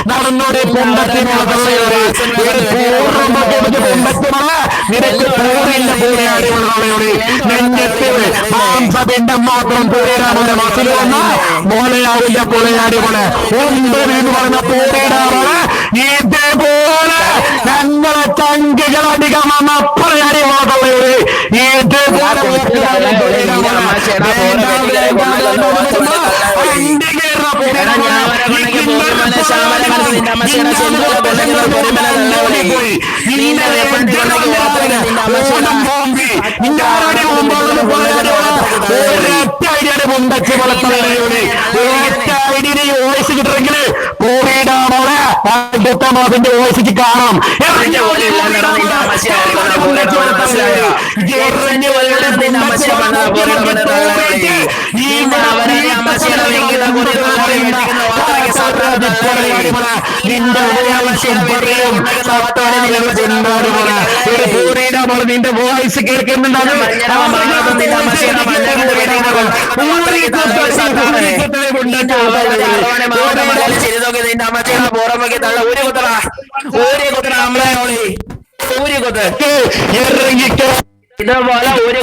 നടന്നോടെ നിനക്ക് പൂരിന്റെ പൂരയാടികളുടെ നെഞ്ചെത്തിയത് മാംസപിണ്ഡം മാത്രം പൂരയുടെ മസിൽ വന്ന മോലയാവിന്റെ പൂരയാടികള് ഒമ്പത് എന്ന് പറഞ്ഞ പൂരയിടാറാണ്. ഇതേപോലെ ഞങ്ങളെ ചങ്കികളധികം വന്ന പൂരയാടികളുടെ ഇതേപോലെ മുണ്ടച്ച് വളർത്തലയുടെ വോയിസ് കിട്ടണമെങ്കിൽ കോവിഡ് മോളെ അടുത്ത മാസത്തിന്റെ വോയിസിക്ക് കാണാം. നിന്റെ വോയിസ് കേൾക്കുന്നുണ്ടാകും. ഇതുപോലെ ഒരു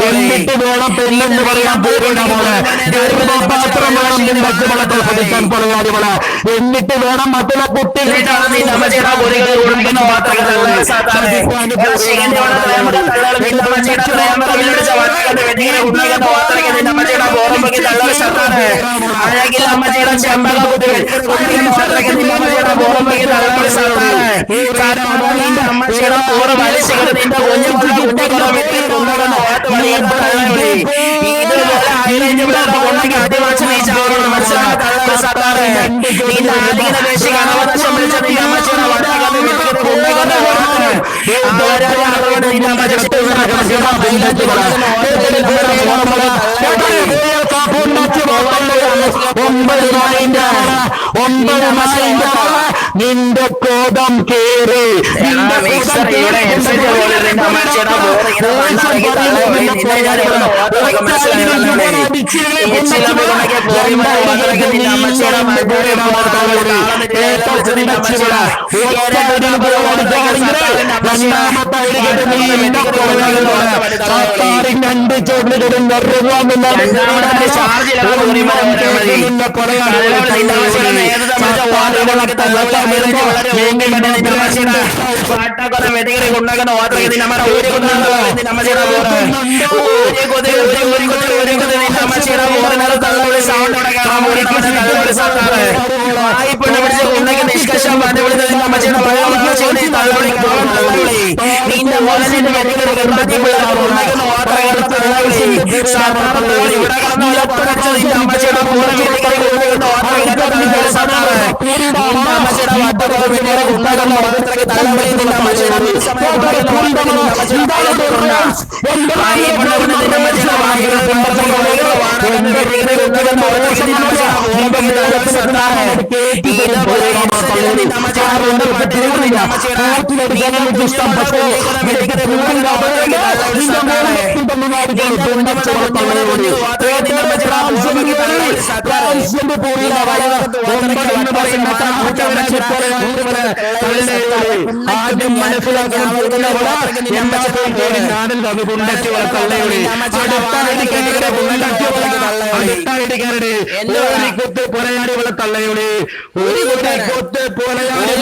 എന്നിട്ട് വേണം പെണ്ണെന്ന് പറയാൻ പോകേണ്ട പോലെ പാത്രം വേണം പറയാ എന്നിട്ട് വേണം മറ്റുള്ള കുട്ടികളാണ് നിന്റെ കോപം കേറി രണ്ട് ചോദ്യം ഫ്രാൻസിന്റെ പൂരിയുടെ ഒമ്പതെന്ന് പറയുന്ന ആദ്യം മനസ്സിലാക്കാൻ നാടിൽ വന്ന് കുണ്ടച്ചുവള തള്ളയുടെ അടുത്തായിടിക്കാരുടെ കുത്ത് പൊലയാടിവള തള്ളയുടെ ഒരു കുത്ത് പൊലയാടി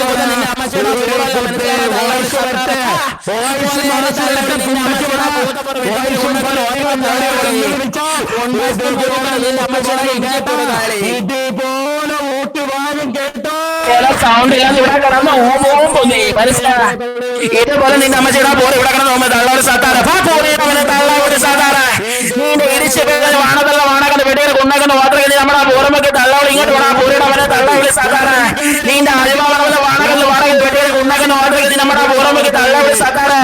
ഇതുപോലെ ഊട്ടുവാനും കേട്ടോ സൗണ്ട് ഇല്ലാതെ ഇവിടെ കിടന്ന് ഓമോം പൊന്നി മനസ്സിലാ ഇതുപോലെ നിന്റെ അമ്മച്ചിടാ പോലെ ഇവിടെ കിടന്ന് ഓമ തള്ള ഒരു സാധാരണ തള്ള ഒരു സാധാരണ നീന്റെ ഇടിച്ച് വാണതല്ല വാണകന്റെ വെടിയുടെ കൊണ്ടാക്കുന്ന വാർത്തകൾ നമ്മുടെ പൂർമ്മക്ക് തള്ളവൾ ഇങ്ങോട്ട് വേണം പൂരയുടെ അവനെ തള്ള ഒരു സാധാരണ നീന്റെ അഴിമാവളവല്ല വാണകല്ല വാടക വെടിയുടെ കൊണ്ടാക്കുന്ന വാർത്തകൾ നമ്മുടെ പൂർമ്മക്ക് തള്ള ഒരു സാധാരണ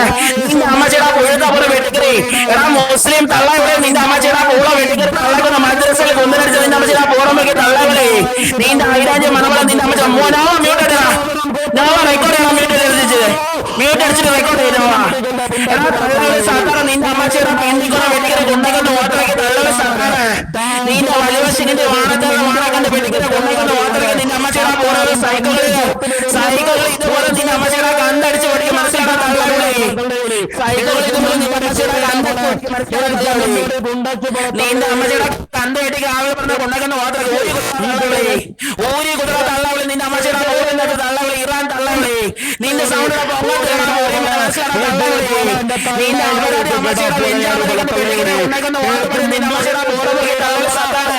നിന്റെ അമ്മച്ചിടാ പൊഴുത്ത പോലെ വെട്ടിക്കറി എടാ മുസ്ലിം തള്ള ഇവിടെ നിന്റെ അമ്മച്ചിടാ പൂള വെട്ടിക്കറി തള്ളക്കുന്ന മദ്രസയിൽ കൊണ്ടുവരച്ച് നിന്റെ അമ്മച്ചിടാ പൂർമ്മക്ക് തള്ളവളെ നിന്റെ ഐരാജ്യ മണവള നിന്റെ അമ്മച്ച മോനാവാ മ്യൂട്ട് എടുക്കണം ഞാൻ റെക്കോർഡ് ചെയ്യണം മ്യൂട്ട് അടിച്ചിട്ട് റെക്കോർഡ് ചെയ്തോളാം സാധാരണ നിന്റെ അമ്മച്ചിയുടെ പെണ്ണിക്കുന്ന വെട്ടിക്കറി കൊണ്ടാക്കുന്ന വാർത്തയ്ക്ക് തള്ളവ സാധാരണ നിന്റെ വലുവശിന്റെ വാണക്കാരുടെ വാണക്കന്റെ വെട്ടിക്കറി കൊണ്ടാക്കുന്ന വാർത്തയ്ക്ക് നിന്റെ അമ്മച്ചിയുടെ പോലുള്ള സൈക്കിളുകൾ ഇതുപോലെ നിന്റെ അമ്മച്ചിയുടെ കണ്ടടിച്ച് പഠിക്കും മനസ്സിലാക്കാൻ തള്ളവളെ സൈക്കിളുകൾ ഇതുപോലെ നിന്റെ അമ്മച്ചിയുടെ കണ്ടടിച്ച് നിന്റെ അമ്മച്ചിയുടെ കണ്ട വെട്ടിക്ക് ആളുകൾ പറഞ്ഞ കൊണ്ടാക്കുന്ന വാർത്തയ്ക്ക് ഊരി കുതിര തള്ളവളെ നിന്റെ അമ്മച്ചിയുടെ പോരുന്നത് തള്ളവളെ ഇറാൻ തള്ളവളെ നിന്റെ സൗണ്ട് നിന്റെ അമ്മച്ചിയുടെ ഉണ്ടാക്കുന്ന വാർത്തകൾ നിന്റെ അമ്മച്ചിയുടെ പോറമൊക്കെ തള്ളവളെ സാധാരണ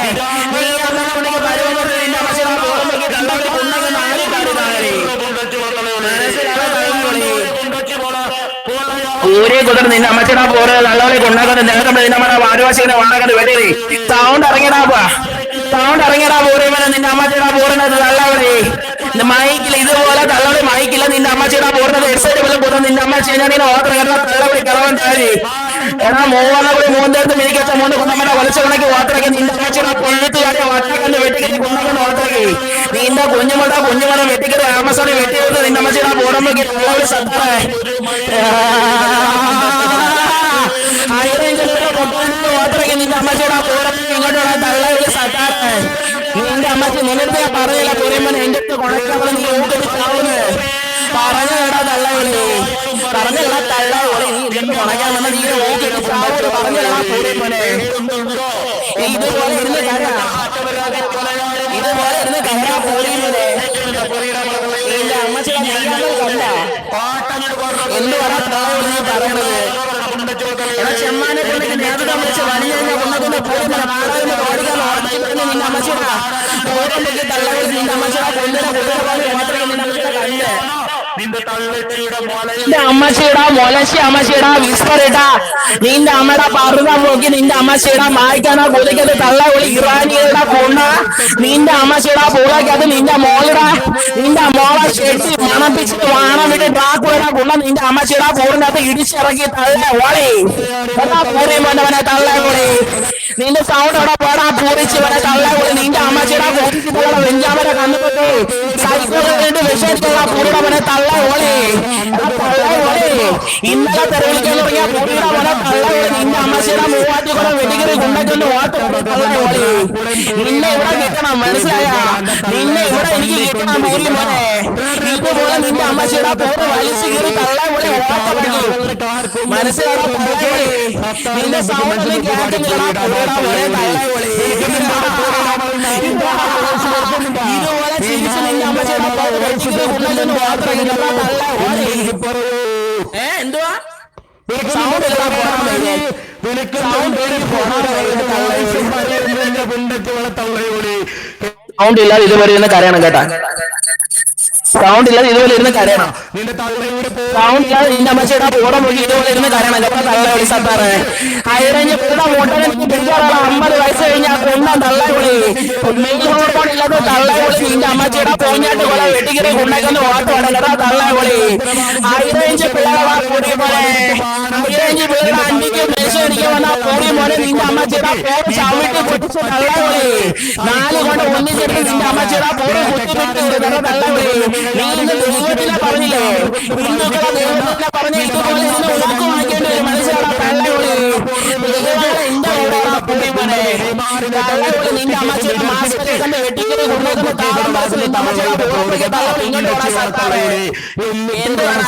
നീ അങ്ങനെ പരവുന്നത് നിന്റെ അമ്മച്ചിയുടെ പോറമൊക്കെ തള്ളവളെ കൊണ്ടാക്കുന്ന ഊരെ കുതിർ നിന്റെ അമ്മച്ചിടാ പോറ് തള്ളവളെ കൊണ്ടാക്കുന്ന നേരത്തെ നിന്റെ നമ്മുടെ വാരുവാശിനെ വാടകത്ത് വെട്ടി സൗണ്ട് ഇറങ്ങിയടാ പോരെ നിന്റെ അമ്മച്ചിടാ പോറുന്നത് തള്ളവളെ മൈക്കിൽ ഇതുപോലെ തള്ളവളെ മൈക്കില്ല നിന്റെ അമ്മച്ചിടാ പോറുന്നത് എക്സൈറ്റ് പോലെ പോകുന്നത് നിന്റെ അമ്മച്ചി ഞാൻ ഓർഡർ തള്ളവളെ കളവൻ താഴെ എടാ മൂവണ്ണകൂടി മൂന്നേരത്ത് മിനിക്കച്ച മൂന്ന് കുന്നമ്മയുടെ ഒലച്ച കണക്ക് വാർത്തയ്ക്ക് നിന്റെ അമ്മച്ചിടാ പൊഴുത്ത് കാട്ടിയ വാട്ടക്കന്റെ വെട്ടിക്കറി കുന്നമ്മന്റെ വാർത്തയ്ക്ക് നിന്റെ കുഞ്ഞുമട വെട്ടിക്കറി ആമസോണിൽ വെട്ടിയെടുത്ത് നിന്റെ അമ്മച്ചിടാ പോറമ്പൊക്കെ തള്ളവളെ സത്ത വാർത്തയ്ക്ക് നിന്റെ അമ്മച്ചിടാ പോറമ്പൊക്കെ ഇങ്ങോട്ടുള്ള തള്ളവളെ സത്താറ നിന്റെ അമ്മച്ചി നിന്നെടുത്ത് ഞാൻ പറഞ്ഞില്ല പറയുമ്പോൾ എന്റെ അടുത്ത് കൊണക്കാവളെ നീ ഊട്ടിച്ചാവുന്നത് പറഞ്ഞടാ തള്ളവളെ പറഞ്ഞടാ തള്ളവളെ നീ ഇതെന്ന് കൊണക്കാൻ വന്ന നീ ഊട്ടിച്ചാവോട് പറഞ്ഞടാ പൂരേമോനെ ഇതുപോലെ ഇരുന്ന് കരാ പൂരേമോനെ നിന്റെ അമ്മച്ചിയുടെ കണ്ട എന്ത് പറയാ തള്ളവളെ നീ പറയണത് ചെമ്മാനെ കൊണ്ടൊക്കെ നേതൃത്വം വിളിച്ച് വലിയ കൊണ്ടുവന്ന പൂരമല നാടാകുന്ന ഓടിക്കാൻ ഓടിച്ചിട്ട് നിന്റെ അമ്മച്ചിടാ പൂരമ്പൊക്കെ തള്ളവളെ നിന്റെ അമ്മച്ചിടാ കൊല്ലുന്ന കുതിരപ്പാടി മാത്രമേ നിന്റെ അമ്മച്ചിയുടെ കണ്ട് നിന്റെ അമ്മച്ചിടാ മുലശി അമ്മച്ചിടാ വിസ്മറിട്ടാ നിന്റെ അമ്മയുടെ പറുത നോക്കി നിന്റെ അമ്മച്ചിടാ മായ്ക്കാനാ കൊതിക്കത് തള്ളവളി ഇറാനിയുടെ കൊണ്ട നിന്റെ അമ്മച്ചിടാ പൂളക്കത് നിന്റെ മോളിടാ നിന്റെ മോളെ ഷെട്ടി മണപ്പിച്ചിട്ട് വാണം വിട്ട് ട്രാക്കുടാ കൊണ്ട നിന്റെ അമ്മച്ചിടാ പൂറിനകത്ത് ഇടിച്ചിറക്കി തള്ളവളി പൂരമോനെ തള്ളവളി നിന്റെ സൗണ്ട് അവിടെ പോടാ പൂരിച്ച് വരെ തള്ളവളി നിന്റെ അമ്മച്ചിടാ കൂട്ടിച്ച് പോലെ വെഞ്ചാമര കണ്ണുപെട്ടു സൈക്കിൾ വേണ്ടി വിഷയത്തുള്ള പൂരിടവനെ തള്ളവളി ഇന്നലെ തെരവിളിക്കാൻ തുടങ്ങിയ പൂരിയുടെ പോലെ തള്ളവളി നിന്റെ അമ്മച്ചിയുടെ മൂവാറ്റി കൂടെ വെടികറി കൊണ്ടൊക്കെ ഓട്ടം തള്ളവളി നിന്നെ ഇവിടെ കിട്ടണം മനസ്സിലായ നിന്നെ ഇവിടെ എനിക്ക് കിട്ടണം പൂരി മോനെ ഇതുപോലെ നിന്റെ അമ്മച്ചിയുടെ പൂറ് വലിച്ചു കീറി തള്ളവളി ഓട്ടം മനസ്സിലായ തള്ളവളി നിന്റെ സൗണ്ട് കേട്ടില്ല തള്ളവളി ഇതുപോലെ ചിരിച്ച് നിന്റെ അമ്മച്ചിയുടെ എന്തുവാ സൗണ്ട് ഇല്ലാതെ ഇതുപോലെ ഇരുന്ന് കരയണം കേട്ടാ സൗണ്ട് ഇല്ലാതെ ഇതുപോലെ ഇരുന്ന് കരയണം സൗണ്ട് ഇല്ലാതെ നിന്റെ അമ്മച്ചിയുടെ പൂടം പോയി ഇതുപോലെ ഇരുന്ന് കരയണം കേട്ടോ തള്ളവളി സത്താറ് ഹൈറേഞ്ച് പൂട ഓട്ടനെ പിടിക്കാറുള്ള 50 വയസ്സ് കഴിഞ്ഞാൽ കൊണ്ടാ തള്ളവളി മെയിൽ ഹോർമോൺ ഇല്ലാതെ തള്ളവളി നിന്റെ അമ്മച്ചിയുടെ പോഞ്ഞാട്ട് കൊല വെട്ടിക്കറി കൊണ്ടാക്കുന്ന ഓട്ടമാണ് കേട്ടോ തള്ളവളി ഹൈറേഞ്ച് പിള്ളേരെ കൂടി പോലെ ഹൈറേഞ്ച് പിള്ളേരുടെ അണ്ടിക്ക് മേശ എനിക്ക് വന്ന പൂടി മോനെ നിന്റെ അമ്മച്ചിയുടെ പൂട് ചവിട്ടി പൊട്ടിച്ച് തള്ളവളി 4 കൊണ്ട് ഒന്നിച്ചിട്ട് നിന്റെ അമ്മച്ചിയുടെ പൂട് കുത്തിവിട്ട് തള്ളവളി നീ ഇന്ന് ദൈവത്തിനെ പറഞ്ഞില്ലേ ഹിന്ദുക്കളെ ദൈവത്തിനെ പറഞ്ഞ് ഇതുപോലെ നിന്ന് ഊക്ക് വാങ്ങിക്കേണ്ടി വരും മനസ്സിലാടാ തള്ളവളി എന്റെ പൂടി മോനെ തള്ളവളി നിന്റെ അമ്മച്ചിയുടെ മാസ്കരെ കണ്ട് വെട്ടിക്കറി കൊണ്ടുവന്ന് താളം പറച്ച് നിന്റെ അമ്മച്ചിയുടെ ബോറോടൊക്കെ തള്ളവളി ഇങ്ങോട്ട് പോണ സർക്കാരെ എന്താണ്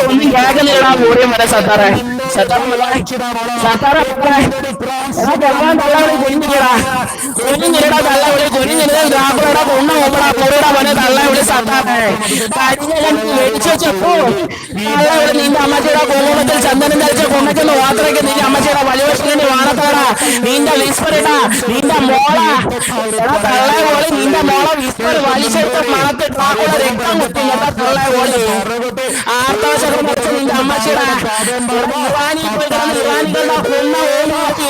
ഒന്നും കേൾക്കുന്നില്ലടാ ബോറിയും വരെ സത്താറെ സത്താറെ തള്ളവളി കുഞ്ഞിക്കടാ കുഞ്ഞിരടാ തള്ളവളി കുഞ്ഞിരുന്ന ഗ്രാമയുടെ കൊണ്ട ഓപ്പടാ പൊറിയുടെ പോലെ തള്ളവളി സത്താറെ മേടിച്ചു വെച്ചപ്പോ തള്ളവളി നിന്റെ അമ്മച്ചിയുടെ കോമത്തിൽ ചന്ദനം ധരിച്ച കൊണ്ടയ്ക്കുന്ന വാത്രയ്ക്ക് നിന്റെ അമ്മച്ചിയുടെ വലിയവശത്തിന്റെ വാണത്തോടാ നിന്റെ വിസ്മരിടാ നിന്റെ മോള തള്ളയെ പോലെ നിന്റെ മോള വിസ്മർ വലിച്ചെടുത്ത മണത്ത് ട്രാക്കുള്ള രക്തം കുത്തിങ്ങട്ട തള്ളയെ പോലെ ആർത്തവശകം വെച്ച് നിന്റെ അമ്മച്ചിയുടെ ഇറാനി പോയി കിടന്ന് ഇറാനികളുടെ കൊന്ന ഓമാറ്റി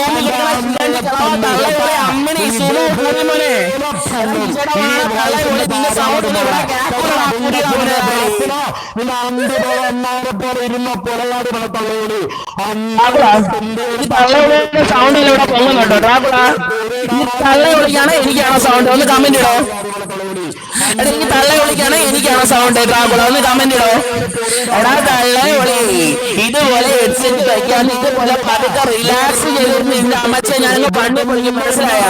തള്ളയെ പോലെ അമ്മനെ സുലോ പൂരിമോനെ തള്ളയെ പോലെ നിന്റെ സൗണ്ടിന് ഇവിടെ തള്ളയുടെ സൗണ്ടിലൂടെ പൊങ്ങുന്നുണ്ടോ ഡ്രാക്കുള ഈ തള്ള വിളിക്കാണ് എനിക്കാണോ സൗണ്ട് ഒന്ന് കമന്റ് ഇടോ എടാ ഈ തള്ള വിളിക്കാണ് എനിക്കാണോ സൗണ്ട് ഡ്രാക്കുള ഒന്ന് കമന്റ് ഇടോ എടാ തള്ള വിളി ഇതുപോലെ ഹെഡ്സെറ്റ് വയ്ക്കാൻ ഇതുപോലെ പതുക്കെ റിലാക്സ് ചെയ്തിരുന്നു നിന്റെ അമ്മച്ചെ ഞാനങ്ങ് പണ്ട് പൊളിക്കും മനസ്സിലായ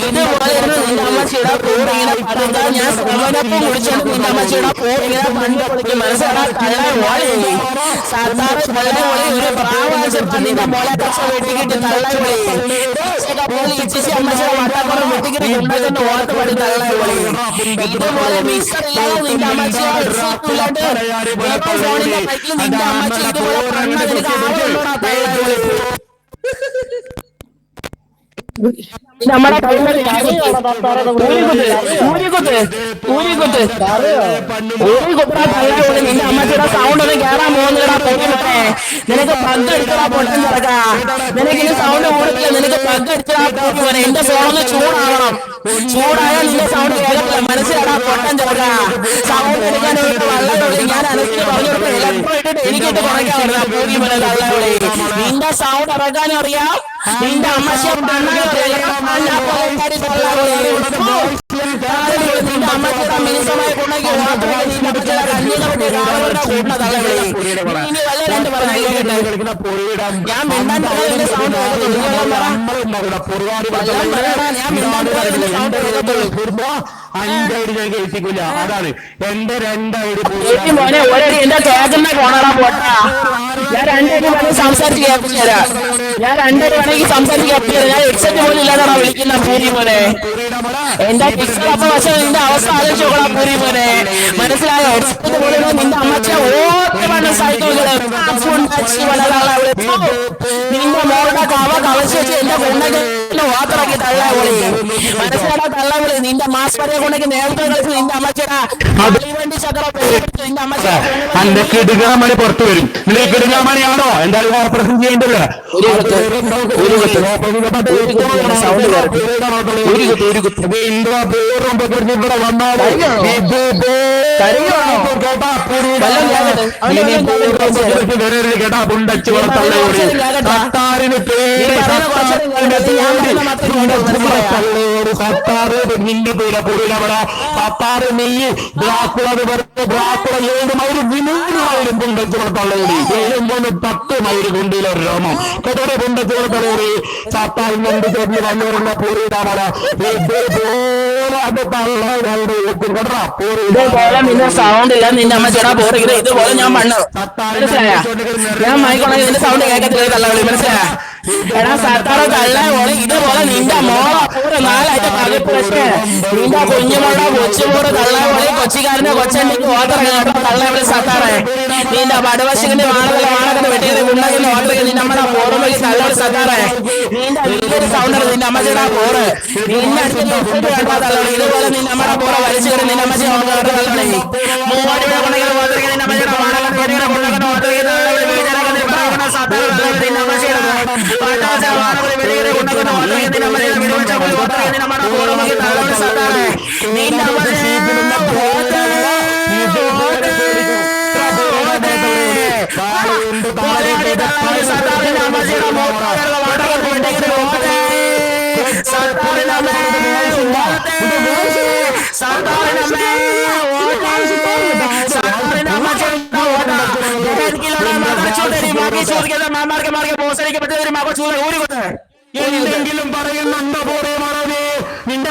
ഇതുപോലെ നിന്റെ അമ്മച്ചിയുടെ പൂർ ഇങ്ങനെ പതുക്കെ ഞാൻ ശ്രമനൊപ്പം കുടിച്ചാണ് നിന്റെ അമ്മച്ചിയുടെ പൂർ ഇങ്ങനെ പണ്ട് പൊളിക്കും മനസ്സിലാ തള്ള ഓളി സാധാരണ തള്ള ഓളി ഒരു പ്രാവാചപ്പ നിന്റെ മോളെ കച്ച വെട്ടിക്കിട്ട് തള്ള ഓളി ഇച്ചിച്ച് അമ്മച്ചിയുടെ വട്ടപ്പുറം വെട്ടിക്കിട്ട് ഉണ്ടാക്കുന്ന ഓർത്ത് പടി തള്ള ഓളി ഇതുപോലെ മിക്സറില്ലാതെ നിന്റെ അമ്മച്ചിയുടെ ഫോണിന്റെ പൈക്കിൽ നിന്റെ അമ്മച്ചി ഇതുപോലെ കണ്ണ നിനക്ക് ആവുള്ളൂടാ തള്ള ഓളി നമ്മുടെ നിന്റെ അമ്മച്ചിയുടെ സൗണ്ട് ഒന്ന് കേറാൻ പോകുന്നില്ലടാ പൊന്നെ നിനക്ക് പങ്ക് എടുക്കടാ പൊട്ടൻ ചെറുക്കാ നിനക്ക് ഇനി സൗണ്ട് കൂടുതൽ നിനക്ക് പങ്ക് എടുക്കടാ പോനെ എന്റെ ഫോണൊന്ന് ചൂടാവണം ചൂടായാൽ നിന്റെ സൗണ്ട് കേൾക്കില്ല മനസ്സിലാടാ പൊട്ടൻ ചെറുക്കാ സൗണ്ട് എടുക്കാനായിട്ട് വള്ളയോളി ഞാൻ അനുസരിച്ച് പറഞ്ഞു കൊടുത്ത ഇലക്ട്രോ ഇട്ടിട്ട് എനിക്കിട്ട് കുറയ്ക്കാൻ പൂരി പോലെ തള്ളയോളി നിന്റെ സൗണ്ട് ഇറക്കാനും അറിയാം നിന്റെ അമ്മച്ചിയെ പണ്ണാനും അറിയാം നിന്റെ അമ്മച്ചിയുടെ മിനിസമായ കൊണ്ടേക്ക് ഇനി വല്ല രണ്ട് ഞാൻ മിണ്ടാൻ സൗണ്ട് അതാണ് എന്റെ മോനെ ഒരടി എന്റെ കേൾക്കുന്ന കോണറാ പോട്ടാ ഞാൻ രണ്ടടി വേണമെങ്കിൽ സംസാരിച്ച് കേൾപ്പിച്ചു തരാം ഞാൻ രണ്ടടി വേണമെങ്കിൽ സംസാരിച്ച് കേൾപ്പിച്ചു തരാം ഞാൻ ഹെഡ്സെറ്റ് പോലും ഇല്ലാതാണ് വിളിക്കുന്ന പൂരി മോനെ എന്റെ പിക്സർ അപ്പൊ പക്ഷെ നിന്റെ അവസ്ഥ ആലോചിച്ച് നോക്കണം പൂരി മോനെ മനസ്സിലായോ ഹെഡ്സെറ്റ് പോലും നിന്റെ അമ്മച്ച ഓർമ്മ സൈക്കിളുകള് നിന്റെ മോളുടെ കവ കവച്ച് വെച്ച് എന്റെ കൊണ്ടൊക്കെ വാത്തറാക്കി തള്ള വിളി മനസ്സിലാടാ തള്ള വിളി നിന്റെ മാസ്പരെ കൊണ്ടൊക്കെ നേരത്തെ കളിച്ച് നിന്റെ അമ്മച്ചടാ വണ്ടി ചക്രം നിന്റെ അമ്മച്ച എന്റെ കിടുങ്ങാമണി പുറത്തു വരും നിന്റെ കിടുങ്ങാമണിയാണോ എന്തായാലും ഓപ്പറേഷൻ ചെയ്യേണ്ടല്ലോ ഇവിടെ വന്നാലോ കേട്ടാ പുണ്ടച്ചു തള്ളയോട് സത്താറിന് സത്താറ് നിന്റെ പേരെ പൊടിയിലവട സത്താറ് നെയ്യ് ബ്രാക്കുളത് വെറുതെ ബ്രാക്കുള 7 മൈല് 300 പുണ്ടച്ചു തള്ളയോടി 7 10 മൈല് കൊണ്ടിലെ രോമം കൊതോടെ പുണ്ടച്ചു തള്ളയോടി സത്താൽ കൊണ്ട് ചേർന്ന് വന്നവരുള്ള പൊടിയിലവട നിന്റെ സൗണ്ട് ഇല്ല നിന്റെ അമ്മ ചേട്ടാ പോറിയത് ഇതുപോലെ ഞാൻ മണ്ണ് മനസ്സിലായ ഞാൻ മൈക്കൊണ്ടെങ്കിൽ നിന്റെ സൗണ്ട് കേൾക്കത്തില്ല തള്ളവിളി മനസ്സിലായ എടാ സത്താറ തള്ള ഓളി ഇതുപോലെ നിന്റെ മോള പൂര നാലായിട്ട് പകപ്പ് പക്ഷേ നിന്റെ കുഞ്ഞുമോള കൊച്ചുമോട് തള്ള ഓളി കൊച്ചിക്കാരന്റെ കൊച്ചണ്ടിക്ക് ഓർഡർ തള്ളവിളി സത്താറേ നിന്റെ പടുവശിന്റെ വാണകന്റെ വെട്ടിയത് ഉണ്ടാക്കുന്ന ഓർഡർ നിന്റെ അമ്മയുടെ പോറുമ്പോൾ തള്ളവിളി സത്താറേ നിന്റെ വലിയൊരു സൗണ്ടർ നിന്റെ അമ്മച്ചയുടെ പോറ് നിന്റെ അടുത്ത് കേട്ടാ തള്ളവിളി ഇതുപോലെ നിന്റെ അമ്മയുടെ പോറ വലിച്ചു കയറി നിന്റെ അമ്മച്ചി തള്ളവിളി 3 രൂപ കൊണ്ടെങ്കിൽ ഓർഡർ നിന്റെ അമ്മച്ചയുടെ വാണകന്റെ ഓർഡർ मार के बोसरे के बदले मार को चूर ऊरी को എന്തെങ്കിലും പറയുന്നുണ്ടോ പോരെ മറവേ നിന്റെ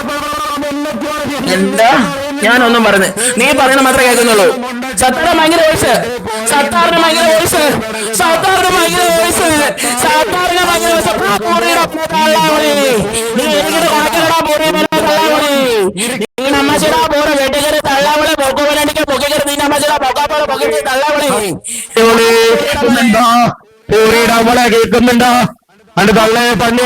എന്താ ഞാനൊന്നും പറഞ്ഞു നീ പറയുന്ന മാത്രമേ കേൾക്കുന്നുള്ളൂ സത്താറിന് ഭയങ്കര വോയിസ് സത്താറിന് ഭയങ്കര വോയിസ് സത്താറിന് ഭയങ്കര വോയിസ് സത്താറിന് ഭയങ്കര നീ എനിക്കിട്ട് കണക്കിലടാ പോരെ നീ അമ്മച്ചിടാ പോരെ വെട്ടിക്കറി തള്ളാവളെ പൊക്കുവലണ്ടിക്ക് പൊക്കിക്കറി നീ അമ്മച്ചിടാ പൊക്കാപ്പോളെ പൊക്കി തള്ളാവളെ അവളെ കേൾക്കുന്നുണ്ടോ അത് തള്ളേ തന്നെ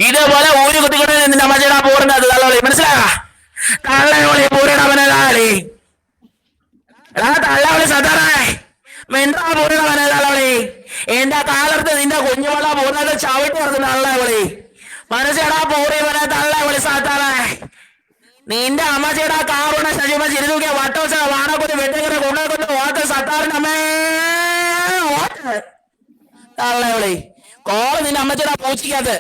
ഇതേപോലെ ഊര് കുത്തിക്കൊണ്ട് നിന്റെ അമ്മച്ചേടാ പോറുന്നത് തള്ളോളി മനസ്സിലാ തള്ളയോളി പൂരിടവനെ താളി തള്ളവളി സദാറേ മെന്താ പൂരിടവനെ തള്ളവളി എന്റെ കാലത്ത് നിന്റെ കുഞ്ഞുവള പൂർണ്ണത ചവിട്ടി ഇറക്കുന്ന തള്ളവളി മനസ്സിലാ പൂറിവനെ തള്ളവളി സാത്താറേ നിന്റെ അമ്മച്ചയുടെ കാറുണ ശരീമ ചിരിതൂക്കിയ വട്ടോച്ച വാണക്കൊന്ന് വെട്ടിങ്ങനെ കൊണ്ടുകൊണ്ട് ഓട്ട സത്താറിന്റെ അമ്മേ തള്ളവളി കോള് നിന്റെ അമ്മച്ചയുടെ പൂച്ചിക്കകത്ത്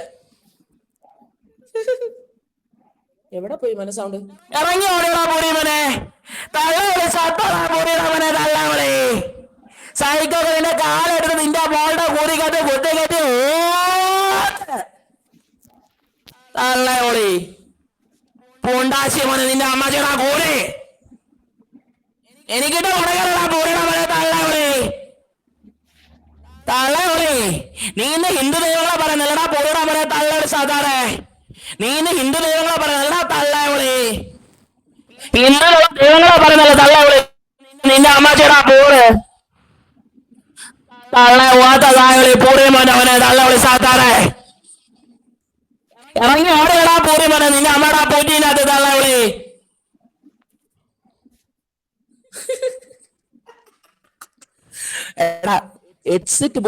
എവിടെ പോയി മന സൗണ്ട് ഇറങ്ങി ഓടിയടാ പൂരിമനെ തള്ളവളി സത്താറാ പൂരിടവനെ തള്ളവളി സൈക്കിൾ നിന്റെ കാലെടുത്ത് നിന്റെ മോളുടെ കൂറിക്കകത്ത് കുത്തിക്കറ്റി തള്ളയോളി പൂണ്ടാശി മോനെ നിന്റെ അമ്മച്ചേടാ കൂടി എനിക്കിട്ട് ഉണകരടാ പൂരിടവനെ തള്ളയോളി തള്ളയോളി നീ ഇന്ന് ഹിന്ദു ദൈവങ്ങളെ പറയുന്നില്ലടാ പൂരിടവനെ തള്ളയോളി സാധാരണ നീ ഇന്ന് ഹിന്ദു ദൈവങ്ങളെ പറയുന്നില്ലടാ തള്ളയോളി ഹിന്ദു ദൈവങ്ങളെ പറയുന്നില്ല തള്ളയോളി നിന്റെ അമ്മച്ചേടാ പൂര് തള്ളെ ഓത്തതായളി പൂറിമോനെ അവനെ തള്ളവളി സാത്താറേ ഇറങ്ങി ഓടിയടാ പൂറിമോനെ നിന്റെ അമ്മടാ പൂറ്റിനകത്ത് തള്ളവളി എടാ എക്സിറ്റ്